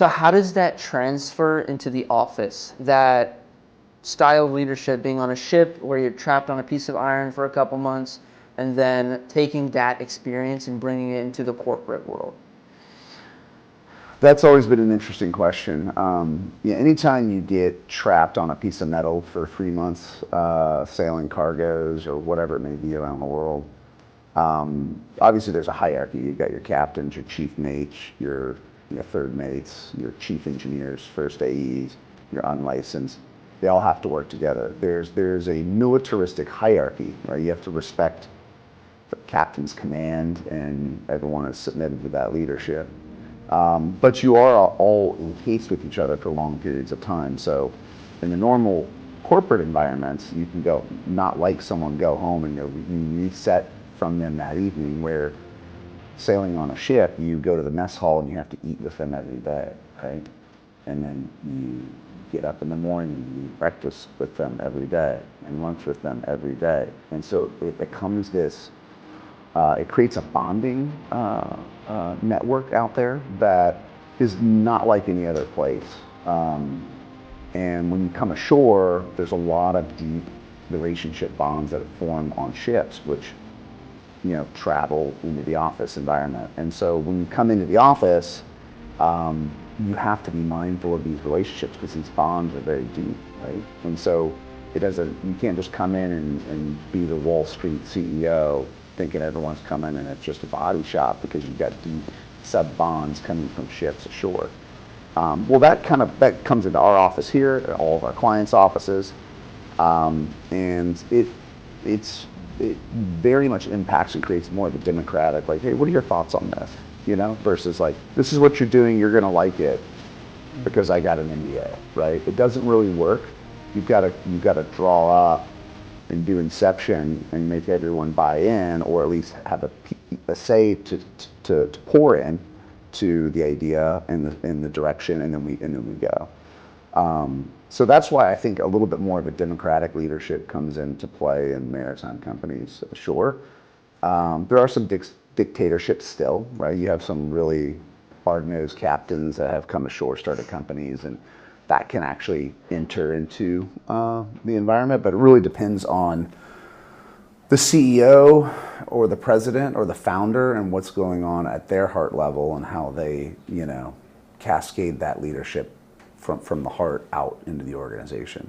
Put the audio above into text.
So how does that transfer into the office? That style of leadership, being on a ship where you're trapped on a piece of iron for a couple months, and then taking that experience and bringing it into the corporate world? That's always been an interesting question. Yeah, anytime you get trapped on a piece of metal for 3 months, sailing cargoes or whatever it may be around the world, obviously there's a hierarchy. You got your captains, your chief mates, your third mates, your chief engineers, first AEs, your unlicensed. They all have to work together. There's a militaristic hierarchy, right? You have to respect the captain's command, and everyone is submitted to that leadership. But you are all encased with each other for long periods of time. So in the normal corporate environments, you can go, not like someone go home and you reset from them that evening, where sailing on a ship, you go to the mess hall and you have to eat with them every day, right? And then you get up in the morning and you eat breakfast with them every day and lunch with them every day. And so it becomes this, it creates a bonding network out there that is not like any other place. And when you come ashore, there's a lot of deep relationship bonds that form on ships, which travel into the office environment. And so when you come into the office, you have to be mindful of these relationships because these bonds are very deep, right? And so you can't just come in and be the Wall Street CEO thinking everyone's coming and it's just a body shop, because you've got deep sub bonds coming from ships ashore. Well, that comes into our office here, all of our clients' offices, and it very much impacts and creates more of a democratic, like, hey, what are your thoughts on this? Versus like, this is what you're doing, you're gonna like it because I got an MBA, right? It doesn't really work. You've got to draw up and do inception and make everyone buy in, or at least have a say to pour in to the idea and the direction, and then we go. So that's why I think a little bit more of a democratic leadership comes into play in maritime companies ashore. There are some dictatorships still, right? You have some really hard-nosed captains that have come ashore, started companies, and that can actually enter into the environment. But it really depends on the CEO or the president or the founder and what's going on at their heart level, and how they, cascade that leadership from the heart out into the organization.